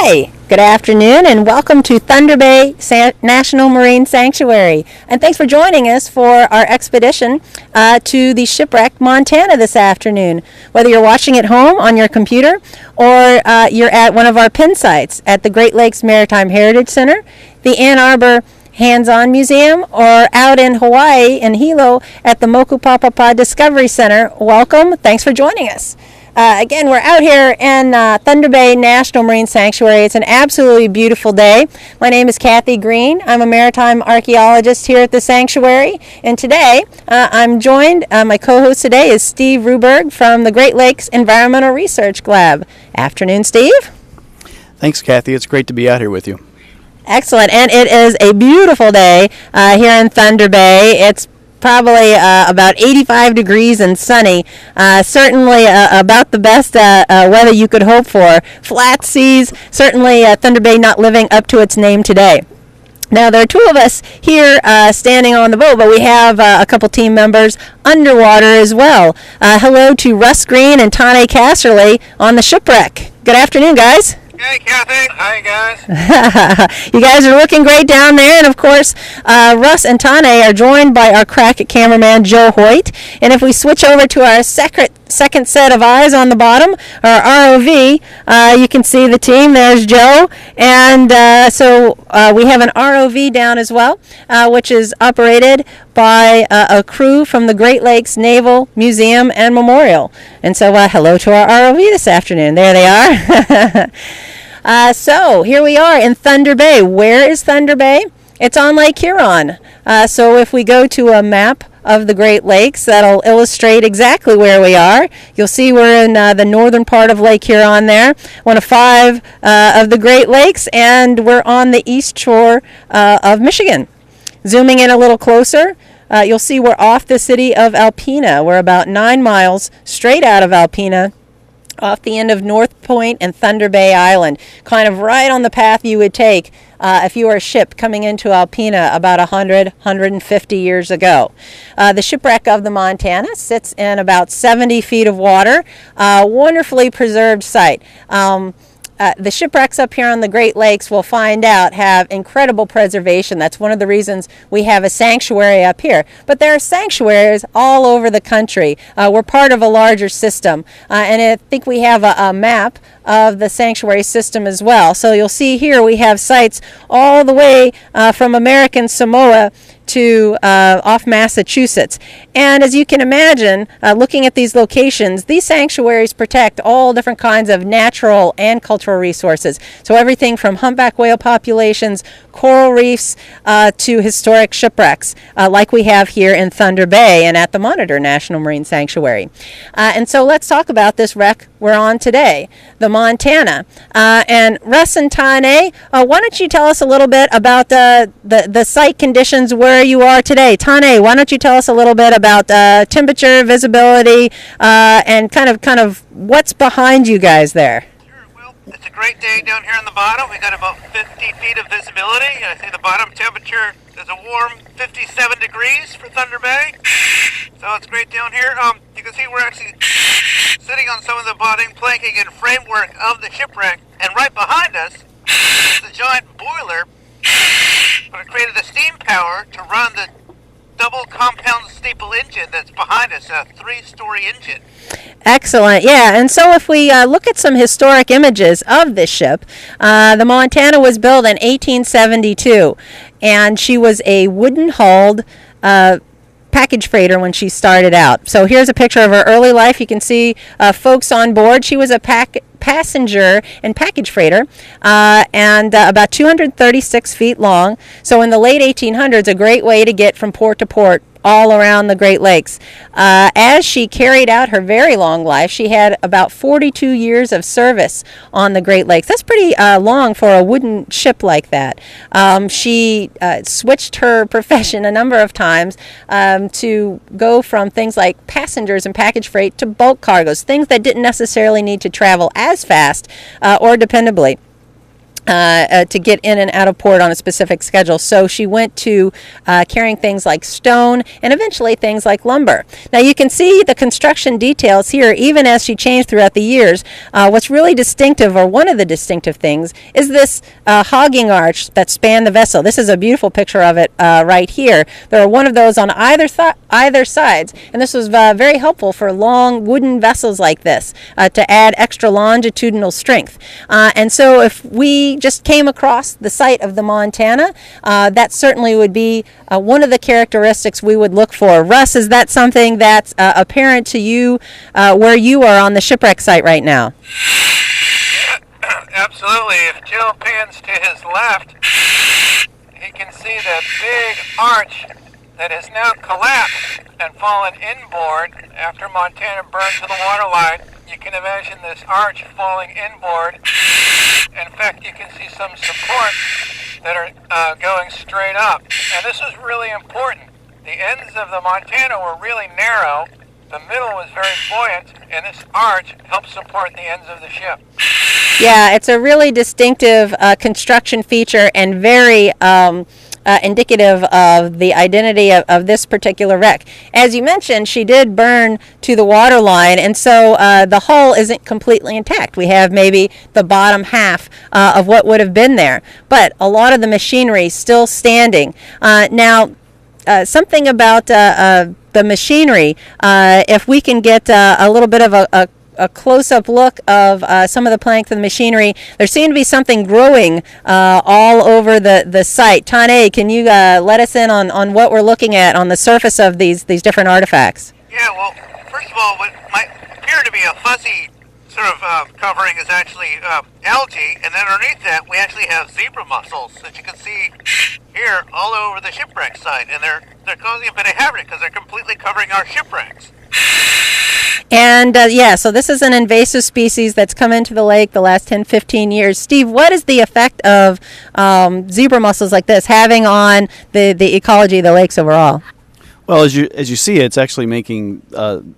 Hi, good afternoon, and welcome to Thunder Bay National Marine Sanctuary. And thanks for joining us for our expedition to the shipwreck Montana this afternoon. Whether you're watching at home on your computer or you're at one of our pin sites at the Great Lakes Maritime Heritage Center, the Ann Arbor Hands-On Museum, or out in Hawaii in Hilo at the Mokupapapa Discovery Center, welcome. Thanks for joining us. Again, we're out here in Thunder Bay National Marine Sanctuary. It's an absolutely beautiful day. My name is Cathy Green. I'm a maritime archaeologist here at the sanctuary. And today, I'm joined, my co-host today is Steve Ruberg from the Great Lakes Environmental Research Lab. Afternoon, Steve. Thanks, Cathy. It's great to be out here with you. Excellent. And it is a beautiful day here in Thunder Bay. It's probably about 85 degrees and sunny. Certainly about the best weather you could hope for. Flat seas, certainly Thunder Bay not living up to its name today. Now, there are two of us here standing on the boat, but we have a couple team members underwater as well. Hello to Russ Green and Tane Casserley on the shipwreck. Good afternoon, guys. Hey, Cathy. Hi, guys. You guys are looking great down there. And, of course, Russ and Tane are joined by our crack cameraman, Joe Hoyt. And if we switch over to our second set of eyes on the bottom, our ROV, you can see the team. There's Joe. And so we have an ROV down as well, which is operated by a crew from the Great Lakes Naval Museum and Memorial. And so hello to our ROV this afternoon. There they are. So here we are in Thunder Bay. Where is Thunder Bay? It's on Lake Huron. So if we go to a map of the Great Lakes, that'll illustrate exactly where we are. You'll see we're in the northern part of Lake Huron there, one of 5 of the Great Lakes, and we're on the east shore of Michigan. Zooming in a little closer, you'll see we're off the city of Alpena. We're about 9 miles straight out of Alpena, off the end of North Point and Thunder Bay Island, kind of right on the path you would take if you were a ship coming into Alpena about 150 years ago. The shipwreck of the Montana sits in about 70 feet of water, wonderfully preserved site. The shipwrecks up here on the Great Lakes, we'll find out, have incredible preservation. That's one of the reasons we have a sanctuary up here. But there are sanctuaries all over the country. We're part of a larger system. And I think we have a map of the sanctuary system as well. So you'll see here we have sites all the way from American Samoa to off Massachusetts. And as you can imagine, looking at these locations, these sanctuaries protect all different kinds of natural and cultural resources. So everything from humpback whale populations, coral reefs, to historic shipwrecks, like we have here in Thunder Bay and at the Monitor National Marine Sanctuary. And so let's talk about this wreck we're on today, the Montana. And Russ and Tane, why don't you tell us a little bit about the site conditions where you are today. Tane, why don't you tell us a little bit about temperature, visibility, and kind of what's behind you guys there? Sure. Well, it's a great day down here on the bottom. We got about 50 feet of visibility. I see the bottom temperature is a warm 57 degrees for Thunder Bay. So it's great down here. You can see we're actually sitting on some of the bottom planking and framework of the shipwreck. And right behind us is a giant boiler. But it created the steam power to run the double compound steeple engine that's behind us, a 3-story engine. Excellent. Yeah, and so if we look at some historic images of this ship, the Montana was built in 1872, and she was a wooden-hulled package freighter when she started out. So here's a picture of her early life. You can see folks on board. She was a passenger and package freighter, and about 236 feet long. So in the late 1800s, a great way to get from port to port all around the Great Lakes. As she carried out her very long life, she had about 42 years of service on the Great Lakes. That's pretty long for a wooden ship like that. She switched her profession a number of times to go from things like passengers and package freight to bulk cargoes, things that didn't necessarily need to travel as fast or dependably. to get in and out of port on a specific schedule. So she went to carrying things like stone and eventually things like lumber. Now you can see the construction details here, even as she changed throughout the years. What's really distinctive, or one of the distinctive things, is this hogging arch that spanned the vessel. This is a beautiful picture of it right here. There are one of those on either sides, and this was very helpful for long wooden vessels like this to add extra longitudinal strength. And so if we just came across the site of the Montana, that certainly would be one of the characteristics we would look for. Russ, is that something that's apparent to you where you are on the shipwreck site right now? Absolutely. If Joe pans to his left, he can see that big arch that has now collapsed and fallen inboard after Montana burned to the waterline. You can imagine this arch falling inboard. In fact, you can see some supports that are going straight up. And this was really important. The ends of the Montana were really narrow. The middle was very buoyant, and this arch helped support the ends of the ship. Yeah, it's a really distinctive construction feature and very indicative of the identity of this particular wreck. As you mentioned, she did burn to the waterline, and so the hull isn't completely intact. We have maybe the bottom half of what would have been there, but a lot of the machinery still standing. Now, something about the machinery, if we can get a little bit of a close-up look of some of the planks of the machinery. There seemed to be something growing all over the site. Tane, can you let us in on what we're looking at on the surface of these different artifacts? Yeah, well, first of all, what might appear to be a fuzzy sort of covering is actually algae, and then underneath that we actually have zebra mussels that you can see here all over the shipwreck site, and they're causing a bit of havoc because they're completely covering our shipwrecks. And so this is an invasive species that's come into the lake the last 10-15 years. Steve, what is the effect of zebra mussels like this having on the ecology of the lakes overall? Well, as you see, it's actually making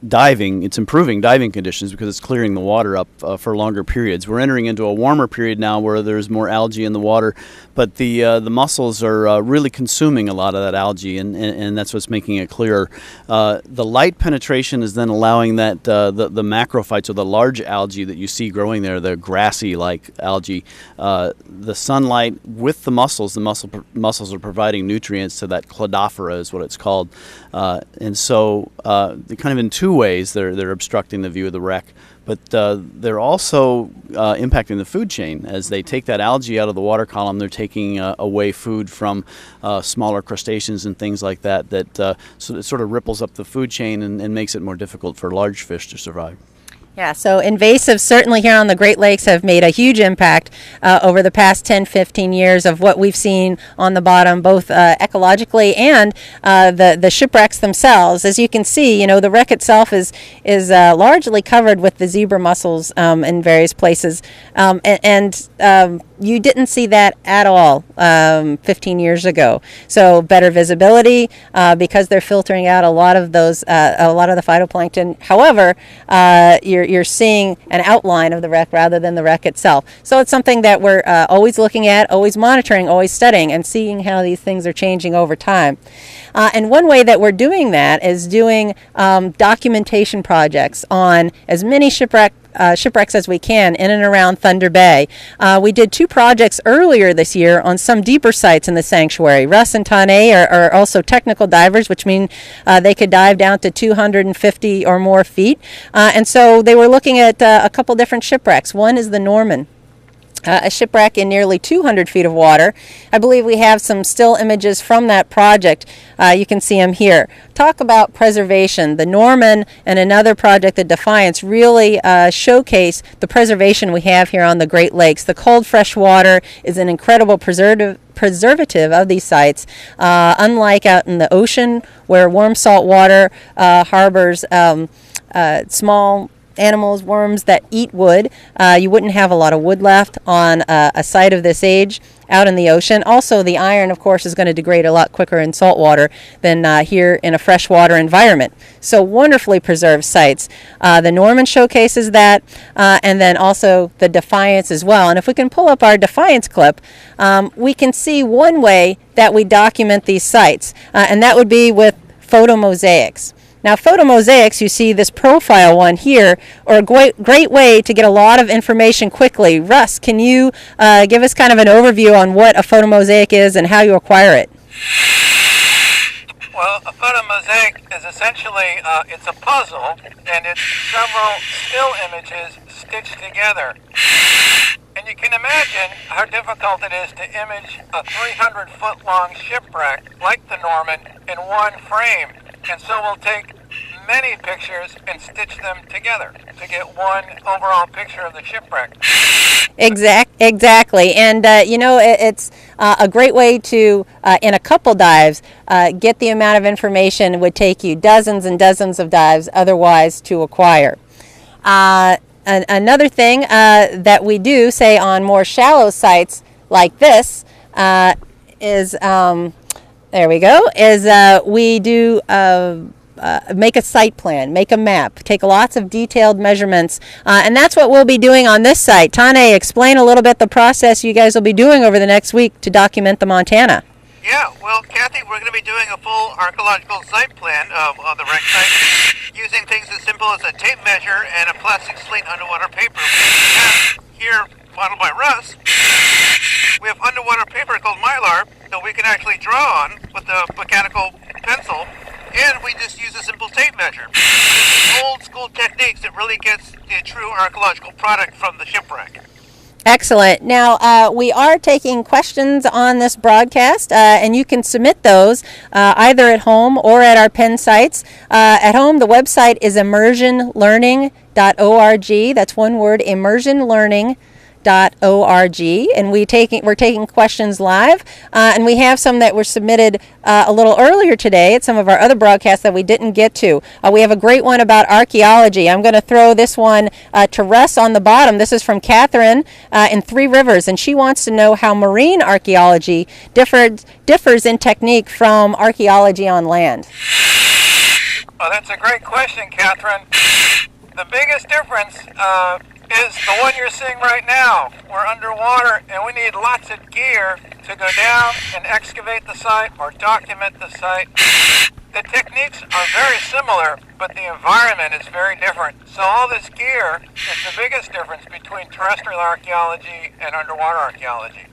diving, it's improving diving conditions because it's clearing the water up for longer periods. We're entering into a warmer period now where there's more algae in the water, but the mussels are really consuming a lot of that algae, and that's what's making it clearer. The light penetration is then allowing that the macrophytes, or the large algae that you see growing there, the grassy-like algae, the sunlight with the mussels are providing nutrients to that cladophora is what it's called. And so kind of in two ways they're obstructing the view of the wreck, but they're also impacting the food chain. As they take that algae out of the water column, they're taking away food from smaller crustaceans and things like that, so it sort of ripples up the food chain and makes it more difficult for large fish to survive. Yeah, so invasives certainly here on the Great Lakes have made a huge impact over the past 10-15 years of what we've seen on the bottom, both ecologically and the shipwrecks themselves. As you can see, the wreck itself is largely covered with the zebra mussels in various places, and you didn't see that at all 15 years ago. So better visibility because they're filtering out a lot of those, a lot of the phytoplankton. However, you're seeing an outline of the wreck rather than the wreck itself. So it's something that we're always looking at, always monitoring, always studying, and seeing how these things are changing over time. And one way that we're doing that is doing documentation projects on as many shipwrecks as we can in and around Thunder Bay. We did 2 projects earlier this year on some deeper sites in the sanctuary. Russ and Tane are also technical divers, which mean they could dive down to 250 or more feet. And so they were looking at a couple different shipwrecks. One is the Norman. A shipwreck in nearly 200 feet of water. I believe we have some still images from that project. You can see them here. Talk about preservation. The Norman and another project, the Defiance, really showcase the preservation we have here on the Great Lakes. The cold, fresh water is an incredible preservative of these sites, unlike out in the ocean where warm salt water harbors small animals, worms that eat wood. You wouldn't have a lot of wood left on a site of this age out in the ocean. Also, the iron, of course, is going to degrade a lot quicker in salt water than here in a freshwater environment. So wonderfully preserved sites. The Norman showcases that, and then also the Defiance as well. And if we can pull up our Defiance clip, we can see one way that we document these sites, and that would be with photomosaics. Now, photomosaics, you see this profile one here, are a great way to get a lot of information quickly. Russ, can you give us kind of an overview on what a photomosaic is and how you acquire it? Well, a photomosaic is essentially, it's a puzzle, and it's several still images stitched together. And you can imagine how difficult it is to image a 300-foot-long shipwreck like the Norman in one frame. And so we'll take many pictures and stitch them together to get one overall picture of the shipwreck. Exactly. And, it's a great way to, in a couple dives, get the amount of information it would take you dozens and dozens of dives otherwise to acquire. Another thing that we do, say on more shallow sites like this, is, there we go, is we do make a site plan, make a map, take lots of detailed measurements, and that's what we'll be doing on this site. Tane, explain a little bit the process you guys will be doing over the next week to document the Montana. Yeah, well, Cathy, we're going to be doing a full archaeological site plan on the wreck site using things as simple as a tape measure and a plastic slate underwater paper. We have here, modeled by Russ, we have underwater paper called Mylar that we can actually draw on with a mechanical pencil, and we just use a simple tape measure. This is old school techniques that really gets the true archaeological product from the shipwreck. Excellent. Now, we are taking questions on this broadcast, and you can submit those either at home or at our Penn sites. At home, the website is immersionlearning.org. That's one word, immersionlearning.org, and we're taking questions live, and we have some that were submitted a little earlier today at some of our other broadcasts that we didn't get to. We have a great one about archaeology. I'm going to throw this one to Russ on the bottom. This is from Catherine in Three Rivers, and she wants to know how marine archaeology differs in technique from archaeology on land. Oh, that's a great question, Catherine. The biggest difference is the one you're seeing right now. We're underwater and we need lots of gear to go down and excavate the site or document the site. The techniques are very similar, but the environment is very different. So all this gear is the biggest difference between terrestrial archaeology and underwater archaeology.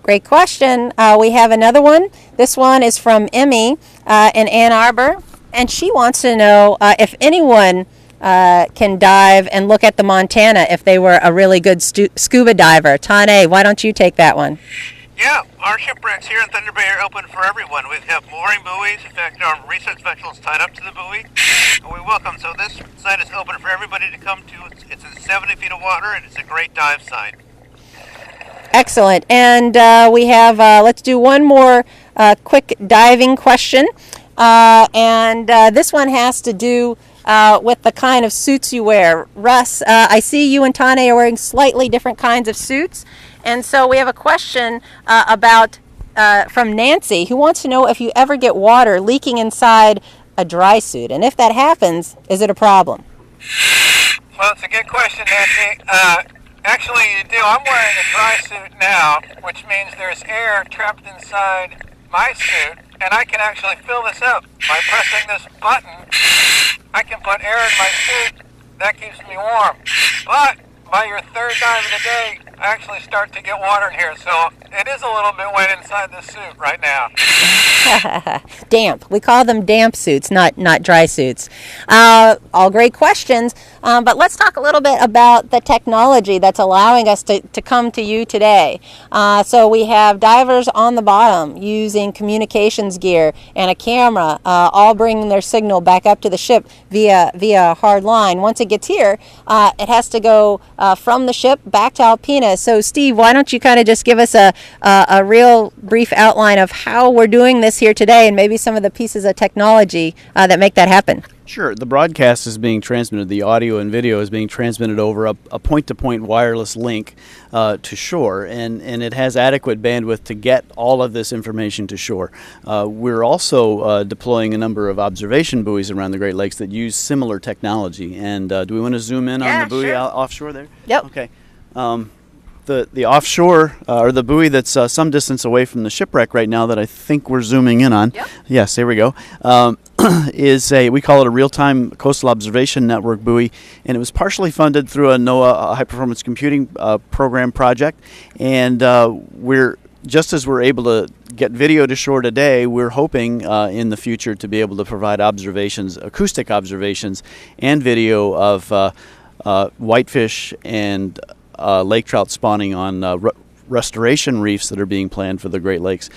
Great question. We have another one. This one is from Emmy in Ann Arbor, and she wants to know if anyone can dive and look at the Montana if they were a really good scuba diver. Tane, why don't you take that one? Yeah, our shipwrecks here in Thunder Bay are open for everyone. We have mooring buoys. In fact, our research vessels tied up to the buoy. And we welcome. So this site is open for everybody to come to. It's in 70 feet of water, and it's a great dive site. Excellent. And we have, let's do one more quick diving question. And this one has to do with the kind of suits you wear. Russ, I see you and Tane are wearing slightly different kinds of suits. And so we have a question about from Nancy, who wants to know if you ever get water leaking inside a dry suit. And if that happens, is it a problem? Well, it's a good question, Nancy. Actually, you do. I'm wearing a dry suit now, which means there's air trapped inside my suit, and I can actually fill this up by pressing this button. I can put air in my suit. That keeps me warm. But by your third dive of the day, I actually start to get water in here, so it is a little bit wet inside the suit right now. Damp. We call them damp suits, not dry suits. All great questions, but let's talk a little bit about the technology that's allowing us to come to you today. So we have divers on the bottom using communications gear and a camera, all bringing their signal back up to the ship via a hard line. Once it gets here, it has to go from the ship back to Alpena. So Steve, why don't you kind of just give us a real brief outline of how we're doing this here today and maybe some of the pieces of technology that make that happen. Sure. The broadcast is being transmitted. The audio and video is being transmitted over a point-to-point wireless link to shore, and it has adequate bandwidth to get all of this information to shore. We're also deploying a number of observation buoys around the Great Lakes that use similar technology. And do we want to zoom in on the buoy offshore there? Yep. Okay. The offshore, or the buoy that's some distance away from the shipwreck right now that I think we're zooming in on. Yep. Yes, here we go. We call it a real-time coastal observation network buoy, and it was partially funded through a NOAA high-performance computing program project. And just as we're able to get video to shore today, we're hoping in the future to be able to provide acoustic observations, and video of whitefish and lake trout spawning on restoration reefs that are being planned for the Great Lakes.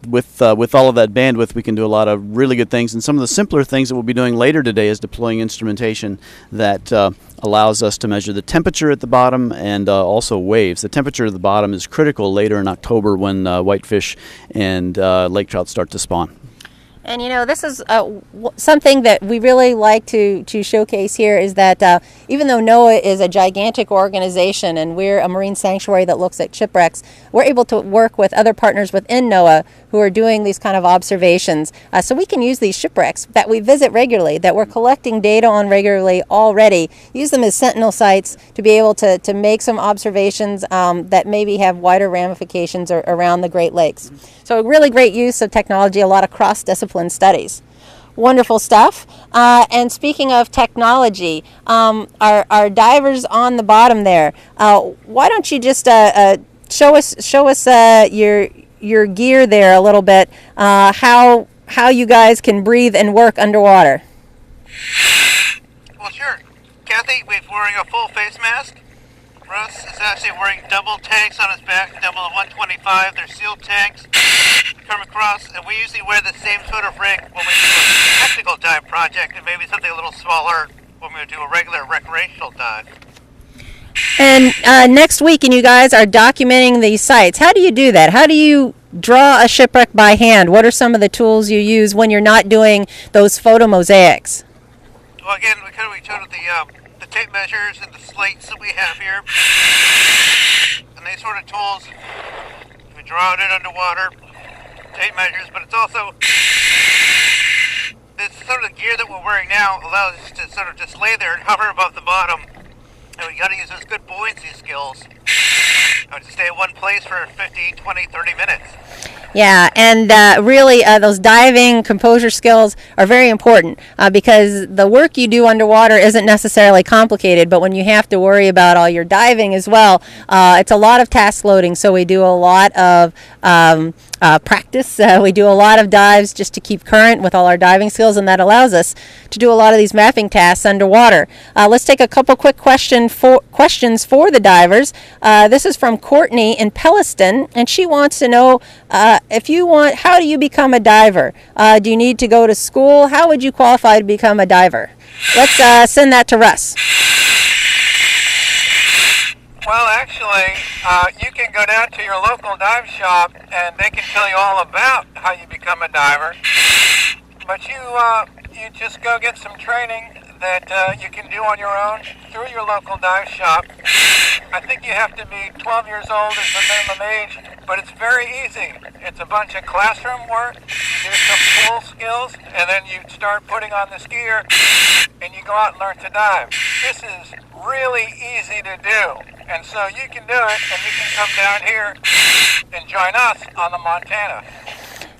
With all of that bandwidth, we can do a lot of really good things. And some of the simpler things that we'll be doing later today is deploying instrumentation that allows us to measure the temperature at the bottom and also waves. The temperature at the bottom is critical later in October when whitefish and lake trout start to spawn. And this is something that we really like to showcase here, is that even though NOAA is a gigantic organization and we're a marine sanctuary that looks at shipwrecks, we're able to work with other partners within NOAA who are doing these kind of observations. So we can use these shipwrecks that we visit regularly, that we're collecting data on regularly already, use them as sentinel sites to be able to make some observations that maybe have wider ramifications around the Great Lakes. So a really great use of technology, a lot of cross-discipline studies. Wonderful stuff. And speaking of technology, our divers on the bottom there, why don't you just show us your gear there a little bit, how you guys can breathe and work underwater. Well, sure. Cathy, we're wearing a full face mask. Russ is actually wearing double tanks on his back, double 125. They're sealed tanks. Come across, and we usually wear the same sort of rig when we do a technical dive project, and maybe something a little smaller when we do a regular recreational dive. And next week, and you guys are documenting these sites. How do you do that? How do you draw a shipwreck by hand? What are some of the tools you use when you're not doing those photo mosaics? Well, again, we showed the tape measures and the slates that we have here, and these sort of tools. We draw it in underwater, tape measures, but it's also this sort of gear that we're wearing now allows us to sort of just lay there and hover above the bottom. And we got to use those good buoyancy skills to stay in one place for 15, 20, 30 minutes. Yeah, and really those diving composure skills are very important because the work you do underwater isn't necessarily complicated, but when you have to worry about all your diving as well, it's a lot of task loading, so we do a lot of practice. We do a lot of dives just to keep current with all our diving skills, and that allows us to do a lot of these mapping tasks underwater. Let's take a couple quick questions for the divers. This is from Courtney in Pelliston, and she wants to know how do you become a diver? Do you need to go to school? How would you qualify to become a diver? Let's send that to Russ. Well, actually, you can go down to your local dive shop and they can tell you all about how you become a diver. But you just go get some training that you can do on your own through your local dive shop. I think you have to be 12 years old as the minimum age, but it's very easy. It's a bunch of classroom work, you do some pool skills, and then you start putting on this gear, and you go out and learn to dive. This is really easy to do, and so you can do it, and you can come down here and join us on the Montana.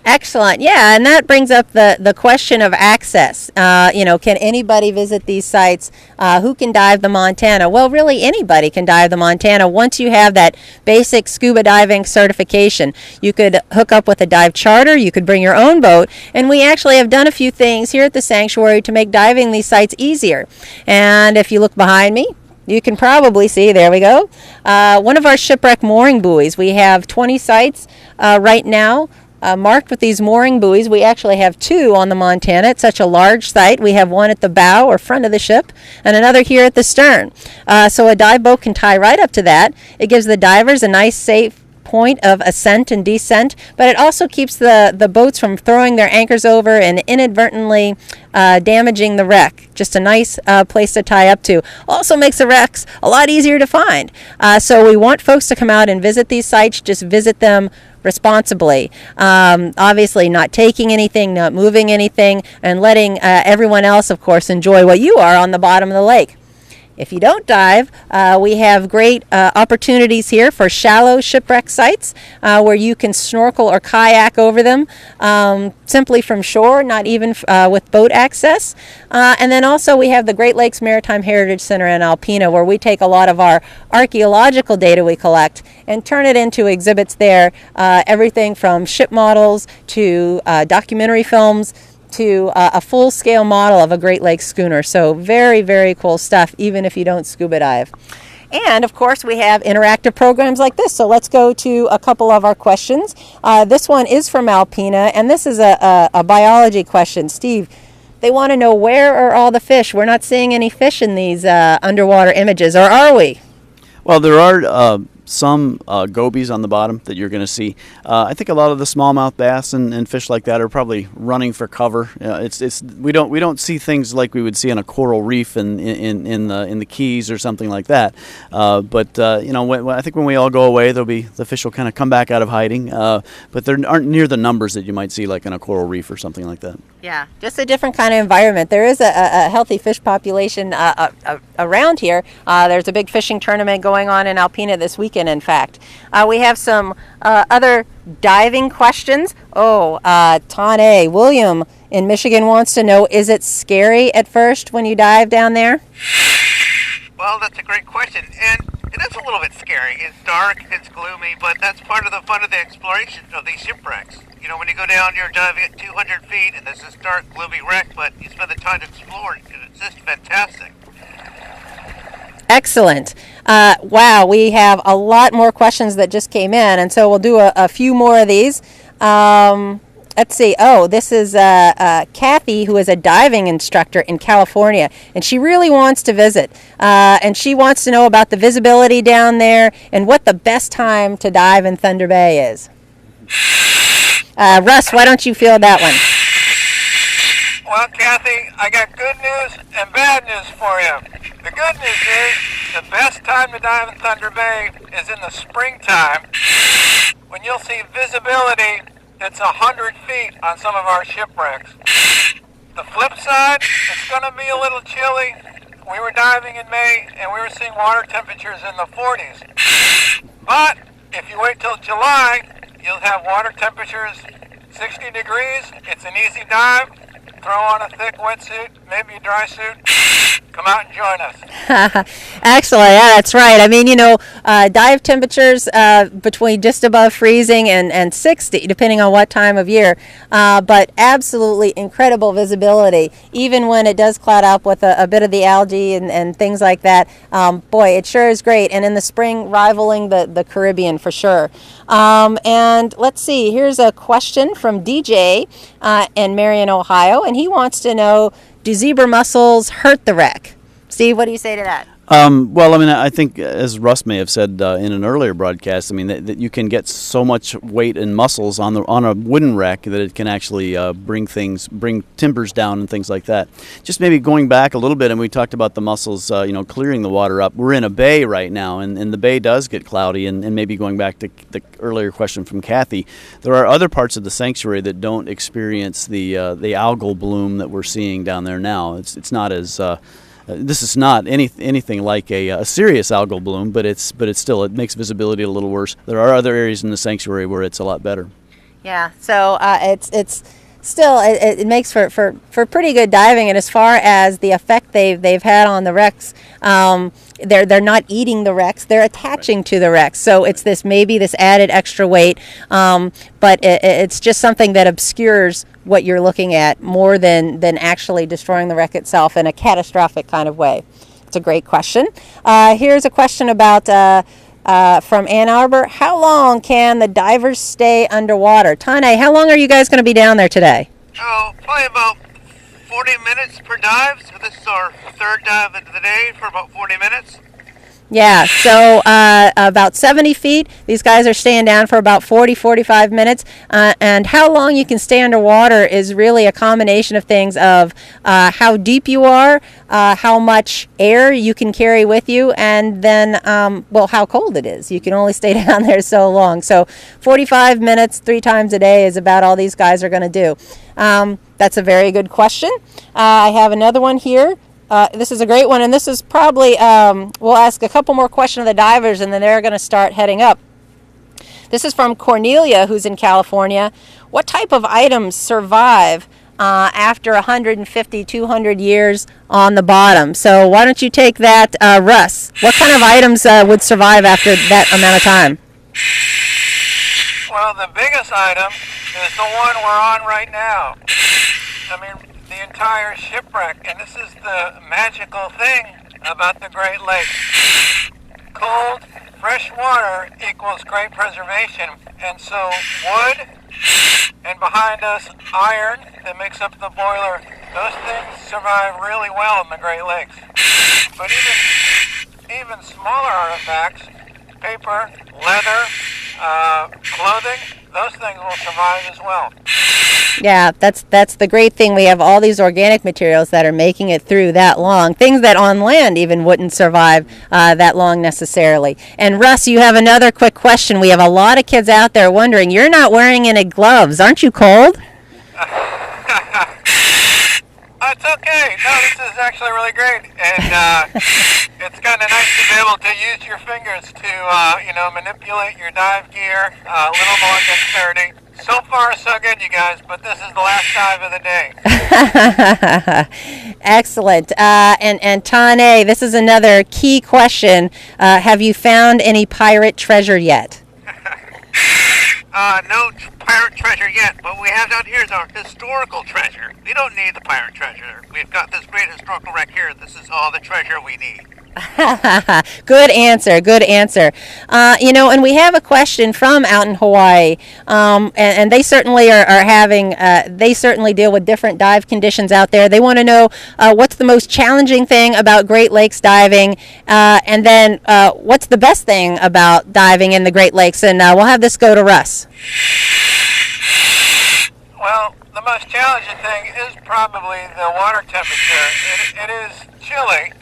Excellent. Yeah, and that brings up the question of access. Can anybody visit these sites? Who can dive the Montana? Well, really anybody can dive the Montana once you have that basic scuba diving certification. You could hook up with a dive charter, you could bring your own boat, and we actually have done a few things here at the sanctuary to make diving these sites easier. And if you look behind me, you can probably see, there we go, one of our shipwreck mooring buoys. We have 20 sites right now marked with these mooring buoys. We actually have 2 on the Montana. It's such a large site. We have one at the bow or front of the ship and another here at the stern. So a dive boat can tie right up to that. It gives the divers a nice, safe point of ascent and descent, but it also keeps the boats from throwing their anchors over and inadvertently damaging the wreck. Just a nice place to tie up to. Also makes the wrecks a lot easier to find. So we want folks to come out and visit these sites. Just visit them responsibly. Obviously not taking anything, not moving anything, and letting everyone else, of course, enjoy what you are on the bottom of the lake. If you don't dive, we have great opportunities here for shallow shipwreck sites where you can snorkel or kayak over them simply from shore, not even with boat access. And then also we have the Great Lakes Maritime Heritage Center in Alpena, where we take a lot of our archaeological data we collect and turn it into exhibits there, everything from ship models to documentary films to a full-scale model of a Great Lakes schooner. So very, very cool stuff, even if you don't scuba dive. And, of course, we have interactive programs like this. So let's go to a couple of our questions. This one is from Alpena, and this is a biology question. Steve, they want to know, where are all the fish? We're not seeing any fish in these underwater images, or are we? Well, there are some gobies on the bottom that you're going to see. I think a lot of the smallmouth bass and fish like that are probably running for cover. We don't see things like we would see on a coral reef in the Keys or something like that. But I think when we all go away, the fish will kind of come back out of hiding. But there aren't near the numbers that you might see like in a coral reef or something like that. Yeah, just a different kind of environment. There is a healthy fish population around here. There's a big fishing tournament going on in Alpena this weekend, in fact. We have some other diving questions. Tane, William in Michigan wants to know, is it scary at first when you dive down there? Well, that's a great question, and it is a little bit scary. It's dark, it's gloomy, but that's part of the fun of the exploration of these shipwrecks. You know, when you go down, you're diving at 200 feet, and there's this dark, gloomy wreck, but you spend the time to explore it, and it's just fantastic. Excellent. Wow, we have a lot more questions that just came in, and so we'll do a few more of these. Let's see. This is Cathy, who is a diving instructor in California, and she really wants to visit. And she wants to know about the visibility down there and what the best time to dive in Thunder Bay is. Russ, why don't you field that one? Well, Cathy, I got good news and bad news for you. The good news is the best time to dive in Thunder Bay is in the springtime, when you'll see visibility that's 100 feet on some of our shipwrecks. The flip side, it's going to be a little chilly. We were diving in May and we were seeing water temperatures in the 40s. But if you wait till July, you'll have water temperatures 60 degrees. It's an easy dive. Throw on a thick wetsuit, maybe a dry suit. Come out and join us. Excellent. Yeah, that's right. I mean, dive temperatures between just above freezing and 60, depending on what time of year. But absolutely incredible visibility, even when it does cloud up with a bit of the algae and things like that. Boy, it sure is great. And in the spring, rivaling the Caribbean for sure. And let's see. Here's a question from DJ in Marion, Ohio. And he wants to know, do zebra mussels hurt the wreck? Steve, what do you say to that? Well, I mean, I think, as Russ may have said in an earlier broadcast, I mean, that you can get so much weight in mussels on a wooden wreck that it can actually bring timbers down and things like that. Just maybe going back a little bit, and we talked about the mussels, clearing the water up. We're in a bay right now, and the bay does get cloudy, and maybe going back to the earlier question from Cathy, there are other parts of the sanctuary that don't experience the algal bloom that we're seeing down there now. It's not as this is not anything like a serious algal bloom, but it makes visibility a little worse. There are other areas in the sanctuary where it's a lot better. Yeah, so it's still it makes for pretty good diving. And as far as the effect they've had on the wrecks, they're not eating the wrecks, they're attaching to the wrecks. So it's this added extra weight, but it's just something that obscures what you're looking at more than actually destroying the wreck itself in a catastrophic kind of way. It's a great question. Here's a question about from Ann Arbor. How long can the divers stay underwater? Tane, how long are you guys going to be down there today? Oh, probably about 40 minutes per dive. So this is our third dive into the day for about 40 minutes. Yeah, so about 70 feet. These guys are staying down for about 40, 45 minutes. And how long you can stay underwater is really a combination of things of how deep you are, how much air you can carry with you, and then, how cold it is. You can only stay down there so long. So 45 minutes 3 times a day is about all these guys are going to do. That's a very good question. I have another one here. This is a great one, and this is probably, we'll ask a couple more questions of the divers, and then they're going to start heading up. This is from Cornelia, who's in California. What type of items survive after 150, 200 years on the bottom? So why don't you take that, Russ? What kind of items would survive after that amount of time? Well, the biggest item is the one we're on right now. I mean, the entire shipwreck, and this is the magical thing about the Great Lakes. Cold, fresh water equals great preservation, and so wood, and behind us, iron that makes up the boiler, those things survive really well in the Great Lakes. But even smaller artifacts, paper, leather, clothing, those things will survive as well. Yeah, that's the great thing. We have all these organic materials that are making it through that long. Things that on land even wouldn't survive that long necessarily. And Russ, you have another quick question. We have a lot of kids out there wondering, you're not wearing any gloves. Aren't you cold? It's okay. No, this is actually really great. And it's kind of nice to be able to use your fingers to, manipulate your dive gear, a little more dexterity. So far, so good, you guys, but this is the last dive of the day. Excellent. And Tane, this is another key question. Have you found any pirate treasure yet? No pirate treasure yet, but we have down here is our historical treasure. We don't need the pirate treasure. We've got this great historical wreck here. This is all the treasure we need. Good answer. And we have a question from out in Hawaii, and they certainly are having, they certainly deal with different dive conditions out there. They want to know what's the most challenging thing about Great Lakes diving, and then what's the best thing about diving in the Great Lakes, and we'll have this go to Russ. Well, the most challenging thing is probably the water temperature. It is chilly,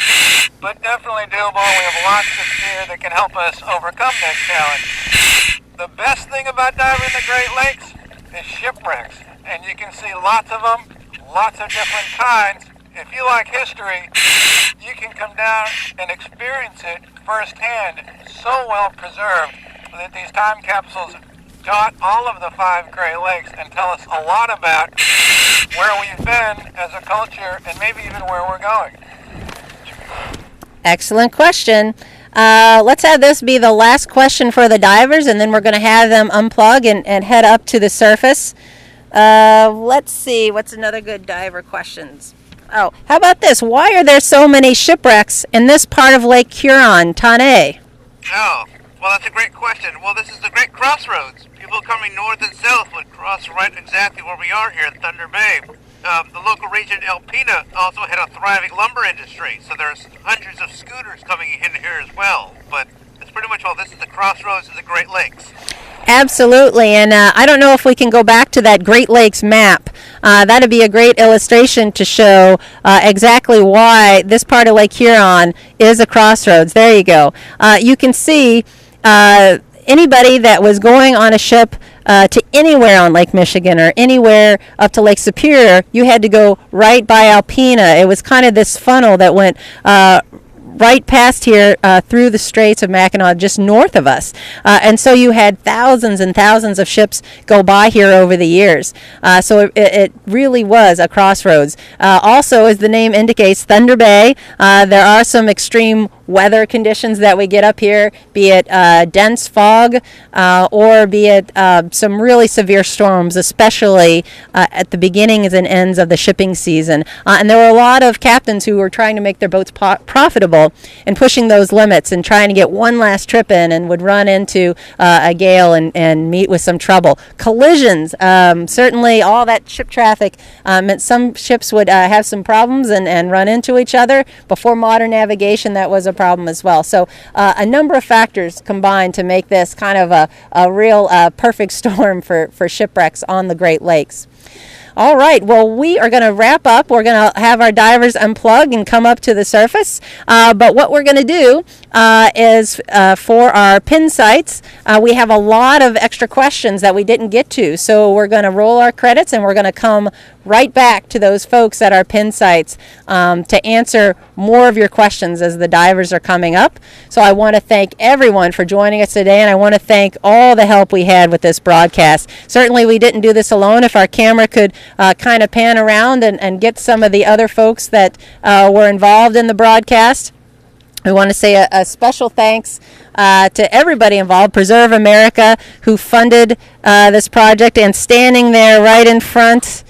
but definitely doable. We have lots of gear that can help us overcome that challenge. The best thing about diving the Great Lakes is shipwrecks, and you can see lots of them, lots of different kinds. If you like history, you can come down and experience it firsthand. So well preserved that these time capsules dot all of the 5 Great Lakes and tell us a lot about where we've been as a culture and maybe even where we're going. Excellent question. Let's have this be the last question for the divers, and then we're going to have them unplug and head up to the surface. Let's see, what's another good diver questions? Oh, how about this? Why are there so many shipwrecks in this part of Lake Huron, Tane? Oh, well, that's a great question. Well, this is the great crossroads. People coming north and south would cross right exactly where we are here in Thunder Bay. The local region, Alpena, also had a thriving lumber industry, so there's hundreds of scooters coming in here as well. But it's pretty much all this is the crossroads of the Great Lakes. Absolutely, and I don't know if we can go back to that Great Lakes map. That'd be a great illustration to show exactly why this part of Lake Huron is a crossroads. There you go. You can see anybody that was going on a ship to anywhere on Lake Michigan or anywhere up to Lake Superior, you had to go right by Alpena. It was kind of this funnel that went right past here through the Straits of Mackinac, just north of us. And so you had thousands and thousands of ships go by here over the years. So it really was a crossroads. Also, as the name indicates, Thunder Bay, there are some extreme weather conditions that we get up here, be it dense fog or be it some really severe storms, especially at the beginnings and ends of the shipping season. And there were a lot of captains who were trying to make their boats profitable and pushing those limits and trying to get one last trip in, and would run into a gale and meet with some trouble. Collisions, certainly all that ship traffic meant some ships would have some problems and run into each other. Before modern navigation, that was a problem as well. So a number of factors combined to make this kind of a real perfect storm for shipwrecks on the Great Lakes. All right, well, we are going to wrap up. We're going to have our divers unplug and come up to the surface. But what we're going to do is for our pin sites, we have a lot of extra questions that we didn't get to. So we're going to roll our credits and we're going to come right back to those folks at our pin sites to answer more of your questions as the divers are coming up. So I want to thank everyone for joining us today, and I want to thank all the help we had with this broadcast. Certainly we didn't do this alone. If our camera could kind of pan around and get some of the other folks that were involved in the broadcast. We want to say a special thanks to everybody involved. Preserve America, who funded this project, and standing there right in front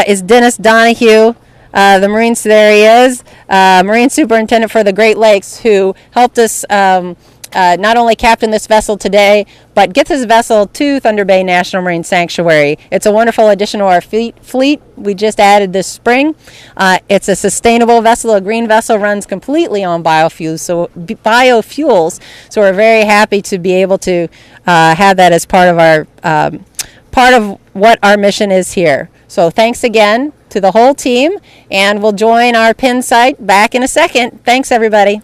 is Dennis Donahue, the Marine, there he is, Marine Superintendent for the Great Lakes, who helped us not only captain this vessel today, but get this vessel to Thunder Bay National Marine Sanctuary. It's a wonderful addition to our fleet we just added this spring. It's a sustainable vessel. A green vessel runs completely on biofuels, so we're very happy to be able to have that as part of our part of what our mission is here. So thanks again to the whole team, and we'll join our pin site back in a second. Thanks, everybody.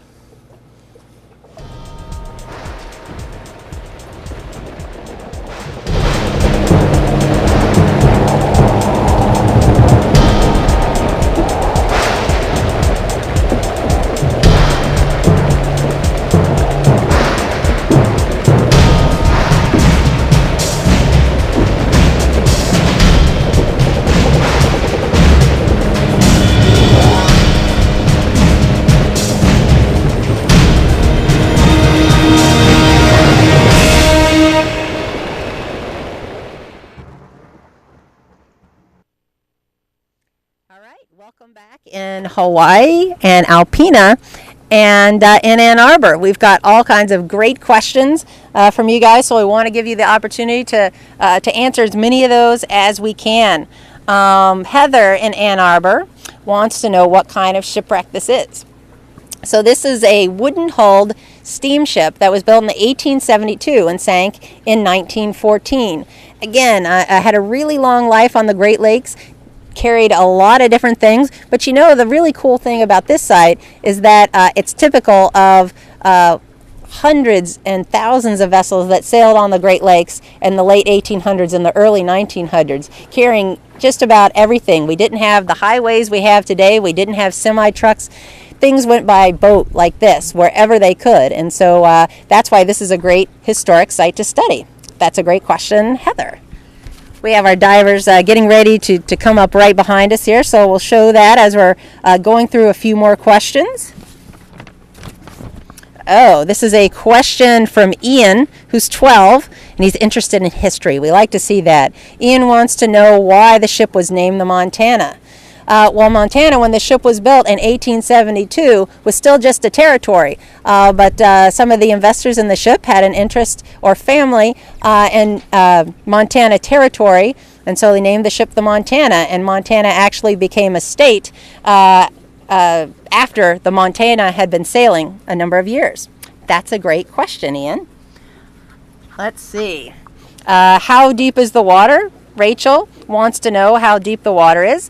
Welcome back in Hawaii and Alpena and in Ann Arbor. We've got all kinds of great questions from you guys, so we want to give you the opportunity to answer as many of those as we can. Heather in Ann Arbor wants to know what kind of shipwreck this is. So this is a wooden-hulled steamship that was built in 1872 and sank in 1914. Again, had a really long life on the Great Lakes, carried a lot of different things, but you know, the really cool thing about this site is that it's typical of hundreds and thousands of vessels that sailed on the Great Lakes in the late 1800s and the early 1900s, carrying just about everything. We didn't have the highways we have today. We didn't have semi-trucks. Things went by boat like this wherever they could, and so that's why this is a great historic site to study. That's a great question, Heather. We have our divers getting ready to come up right behind us here, so we'll show that as we're going through a few more questions. Oh, this is a question from Ian, who's 12, and he's interested in history. We like to see that. Ian wants to know why the ship was named the Montana. Well, Montana, when the ship was built in 1872, was still just a territory, but some of the investors in the ship had an interest or family in Montana territory, and so they named the ship the Montana, and Montana actually became a state after the Montana had been sailing a number of years. That's a great question, Ian. Let's see. How deep is the water? Rachel wants to know how deep the water is.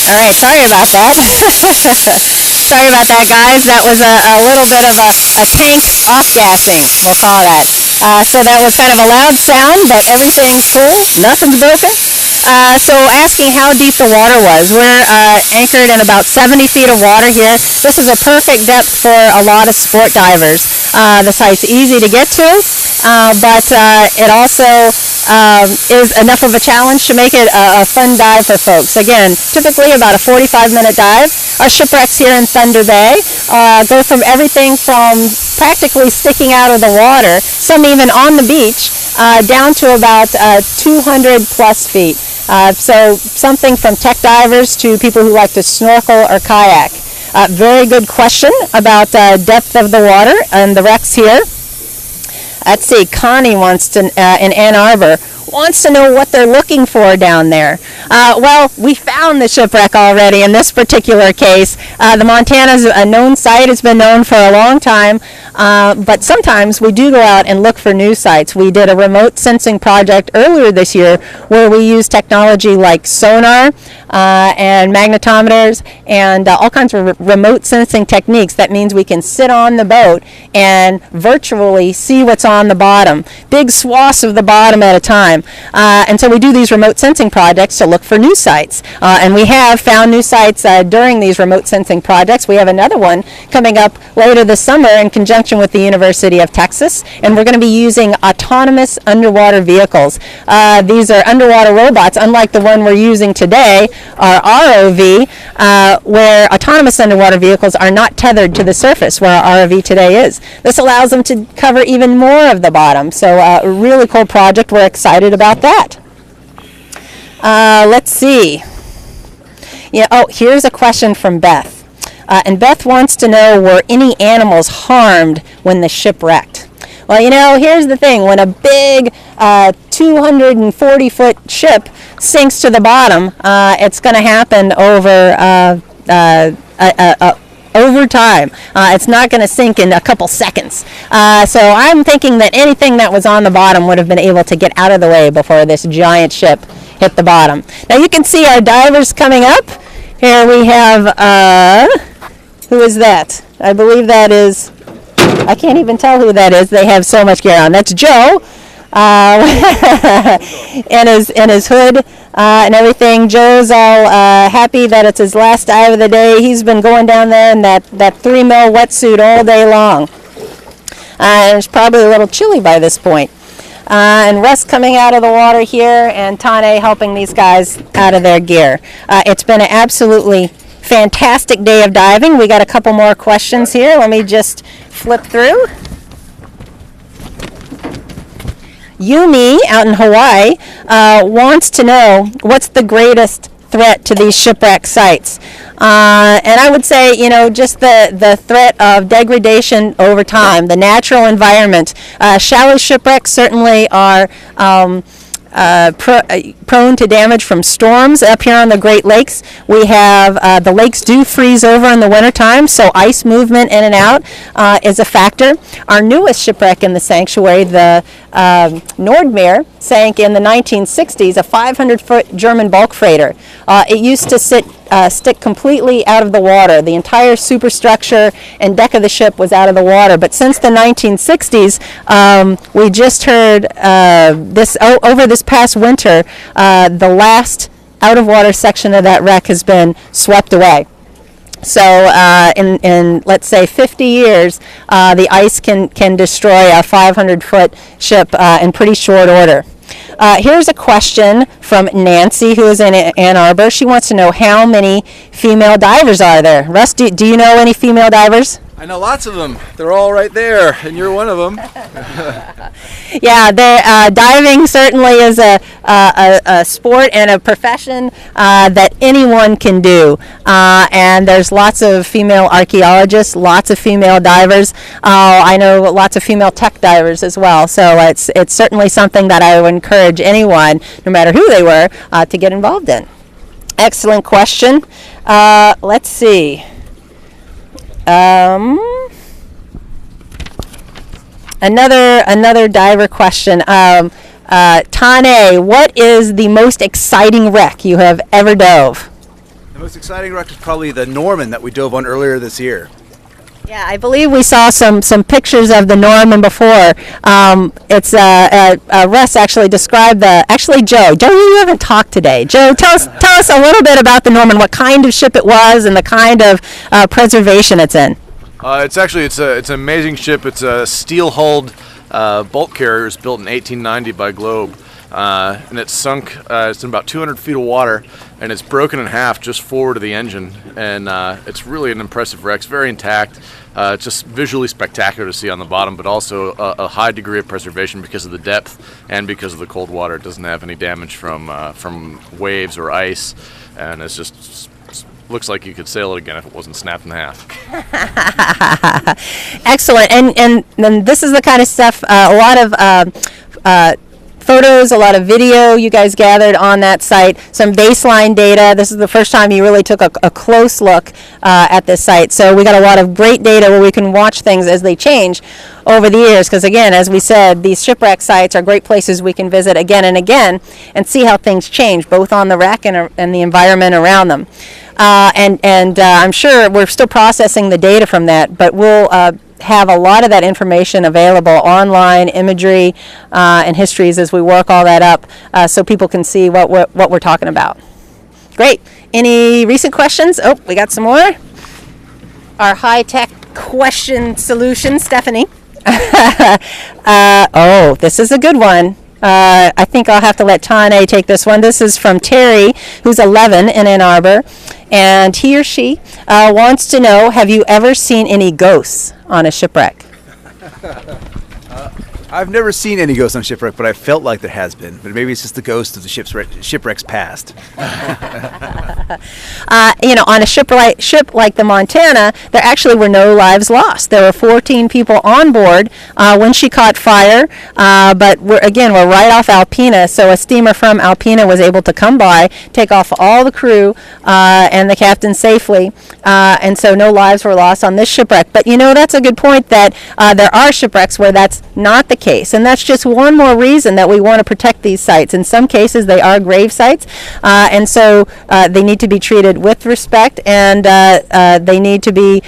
All right, sorry about that. Sorry about that, guys. That was a little bit of a tank off-gassing, we'll call that. So that was kind of a loud sound, but everything's cool. Nothing's broken. So asking how deep the water was. We're anchored in about 70 feet of water here. This is a perfect depth for a lot of sport divers. The site's easy to get to, but it also is enough of a challenge to make it a fun dive for folks. Again, typically about a 45-minute dive. Our shipwrecks here in Thunder Bay go from everything from practically sticking out of the water, some even on the beach, down to about 200 plus feet. So something from tech divers to people who like to snorkel or kayak. Very good question about depth of the water and the wrecks here. Let's see, Connie wants to, in Ann Arbor, wants to know what they're looking for down there. Well, we found the shipwreck already in this particular case. The Montana's a known site. It's been known for a long time, but sometimes we do go out and look for new sites. We did a remote sensing project earlier this year where we used technology like sonar and magnetometers and all kinds of remote sensing techniques. That means we can sit on the boat and virtually see what's on the bottom, big swaths of the bottom at a time. And so we do these remote sensing projects to look for new sites. And we have found new sites during these remote sensing projects. We have another one coming up later this summer in conjunction with the University of Texas. And we're going to be using autonomous underwater vehicles. These are underwater robots, unlike the one we're using today, our ROV, where autonomous underwater vehicles are not tethered to the surface where our ROV today is. This allows them to cover even more of the bottom. So a really cool project. We're excited about that. Let's see. Yeah. Oh, here's a question from Beth. And Beth wants to know, were any animals harmed when the ship wrecked? Well, you know, here's the thing. When a big 240-foot ship sinks to the bottom, it's going to happen over time. It's not going to sink in a couple seconds. So I'm thinking that anything that was on the bottom would have been able to get out of the way before this giant ship hit the bottom. Now you can see our divers coming up. Here we have, who is that? I believe that is, I can't even tell who that is. They have so much gear on. That's Joe. In his hood and everything. Joe's all happy that it's his last dive of the day. He's been going down there in that 3 mil wetsuit all day long. And it's probably a little chilly by this point. And Russ coming out of the water here, and Tane helping these guys out of their gear. It's been an absolutely fantastic day of diving. We got a couple more questions here. Let me just flip through. Yumi out in Hawaii wants to know what's the greatest threat to these shipwreck sites. And I would say, you know, just the threat of degradation over time, the natural environment. Shallow shipwrecks certainly are prone to damage from storms. Up here on the Great Lakes, we have the lakes do freeze over in the wintertime, so ice movement in and out is a factor. Our newest shipwreck in the sanctuary, the Nordmeer, sank in the 1960s, a 500-foot German bulk freighter. It used to stick completely out of the water. The entire superstructure and deck of the ship was out of the water. But since the 1960s, we just heard over this past winter, the last out-of-water section of that wreck has been swept away. So in let's say 50 years, the ice can destroy a 500-foot ship in pretty short order. Here's a question from Nancy, who is in Ann Arbor. She wants to know, how many female divers are there? Russ, do you know any female divers? I know lots of them. They're all right there, and you're one of them. Yeah, diving certainly is a sport and a profession that anyone can do. And there's lots of female archaeologists, lots of female divers. I know lots of female tech divers as well. So it's certainly something that I would encourage anyone, no matter who they were, to get involved in. Excellent question. Let's see. Another diver question. Tane, what is the most exciting wreck you have ever dove? The most exciting wreck is probably the Norman that we dove on earlier this year. Yeah, I believe we saw some pictures of the Norman before. Russ actually described actually Joe, you haven't talked today. Joe, tell us a little bit about the Norman, what kind of ship it was and the kind of preservation it's in. It's an amazing ship. It's a steel-hulled bulk carrier. It's built in 1890 by Globe. And it's sunk, it's in about 200 feet of water, and it's broken in half just forward of the engine, and it's really an impressive wreck. It's very intact. It's just visually spectacular to see on the bottom, but also a high degree of preservation because of the depth and because of the cold water. It doesn't have any damage from waves or ice, and it's just looks like you could sail it again if it wasn't snapped in half. Excellent, and this is the kind of stuff, a lot of photos, a lot of video you guys gathered on that site, some baseline data. This is the first time you really took a close look at this site. So we got a lot of great data where we can watch things as they change over the years, because again, as we said, these shipwreck sites are great places we can visit again and again and see how things change, both on the wreck and the environment around them. I'm sure we're still processing the data from that, but we'll have a lot of that information available online, imagery and histories as we work all that up, so people can see what we're talking about. Great. Any recent questions? Oh, we got some more. Our high-tech question solution, Stephanie. Oh, this is a good one. I think I'll have to let Tane take this one. This is from Terry, who's 11 in Ann Arbor, and he or she wants to know, have you ever seen any ghosts on a shipwreck? I've never seen any ghosts on shipwreck, but I felt like there has been. But maybe it's just the ghost of the shipwreck's past. On a ship like the Montana, there actually were no lives lost. There were 14 people on board when she caught fire, but we're right off Alpena, so a steamer from Alpena was able to come by, take off all the crew and the captain safely, and so no lives were lost on this shipwreck. But that's a good point, that there are shipwrecks where that's not the case, and that's just one more reason that we want to protect these sites. In some cases, they are grave sites, and so they need to be treated with respect, and they need to be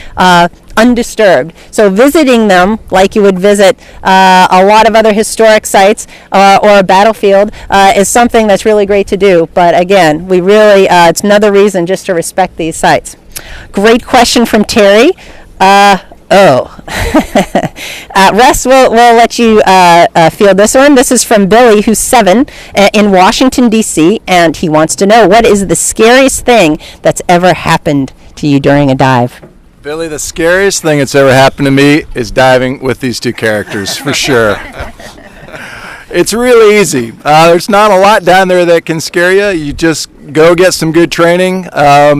undisturbed. So visiting them like you would visit a lot of other historic sites or a battlefield is something that's really great to do. But again, we really, it's another reason just to respect these sites. Great question from Terry. Russ, we'll let you field this one. This is from Billy, who's 7, in Washington, D.C., and he wants to know, what is the scariest thing that's ever happened to you during a dive? Billy, the scariest thing that's ever happened to me is diving with these two characters, for sure. It's really easy. There's not a lot down there that can scare you. You just go get some good training,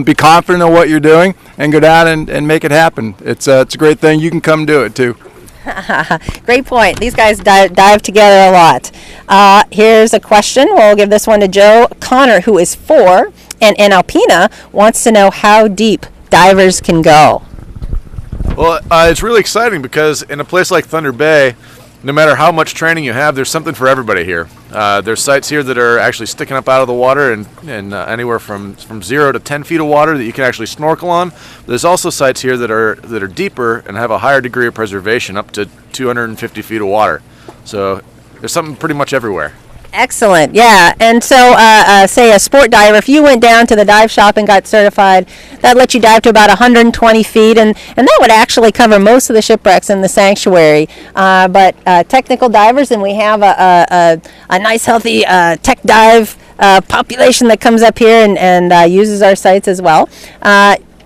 be confident in what you're doing, and go down and make it happen. It's a great thing. You can come do it, too. Great point. These guys dive together a lot. Here's a question. We'll give this one to Joe. Connor, who is 4, and in Alpena, wants to know how deep divers can go. Well, it's really exciting because in a place like Thunder Bay, no matter how much training you have, there's something for everybody here. There's sites here that are actually sticking up out of the water and anywhere from 0 to 10 feet of water that you can actually snorkel on. There's also sites here that are deeper and have a higher degree of preservation, up to 250 feet of water. So there's something pretty much everywhere. Excellent, yeah. And so, say a sport diver, if you went down to the dive shop and got certified, that let you dive to about 120 feet, and that would actually cover most of the shipwrecks in the sanctuary. But technical divers, and we have a nice, healthy tech dive population that comes up here and uses our sites as well.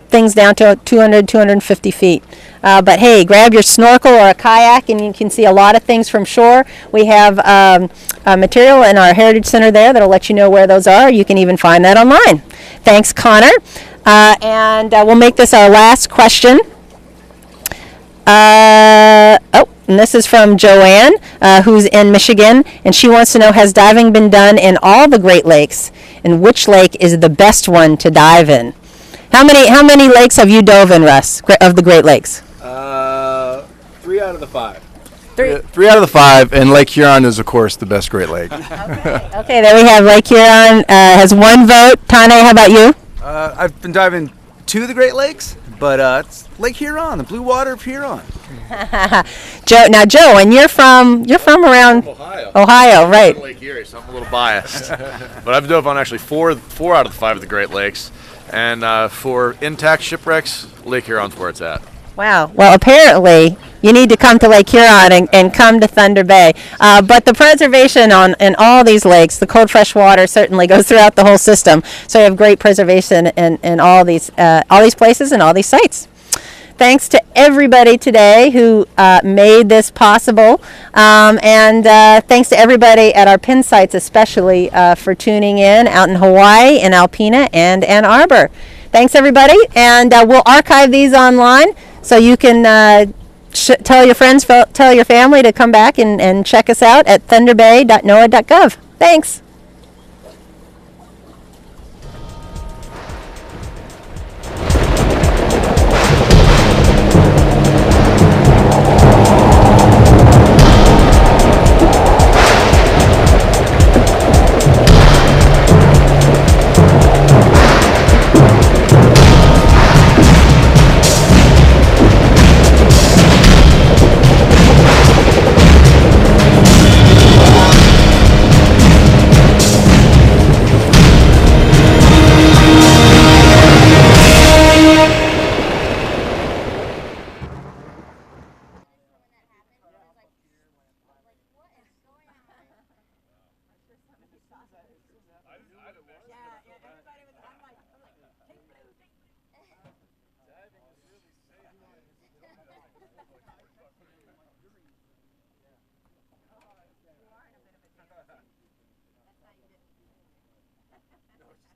Things down to 200, 250 feet. But hey, grab your snorkel or a kayak and you can see a lot of things from shore. We have material in our Heritage Center there that'll let you know where those are. You can even find that online. Thanks, Connor. And we'll make this our last question. And this is from Joanne, who's in Michigan, and she wants to know, has diving been done in all the Great Lakes, and which lake is the best one to dive in? How many lakes have you dove in, Russ, of the Great Lakes? 3 out of the 5. 3 out of the 5, and Lake Huron is, of course, the best Great Lake. Okay, there we have Lake Huron has 1 vote. Tane, how about you? I've been diving to the Great Lakes, but it's Lake Huron, the blue water of Huron. Joe, and you're from around Ohio, right? Lake Erie, so I'm a little biased. But I've dove on actually four out of the 5 of the Great Lakes. And for intact shipwrecks, Lake Huron's where it's at. Wow. Well, apparently you need to come to Lake Huron and come to Thunder Bay. But the preservation in all these lakes, the cold fresh water certainly goes throughout the whole system. So you have great preservation in all these places and all these sites. Thanks to everybody today who made this possible. And thanks to everybody at our pin sites, especially for tuning in out in Hawaii, in Alpena, and Ann Arbor. Thanks, everybody. And we'll archive these online so you can tell your friends, tell your family to come back and check us out at thunderbay.noaa.gov. Thanks. No,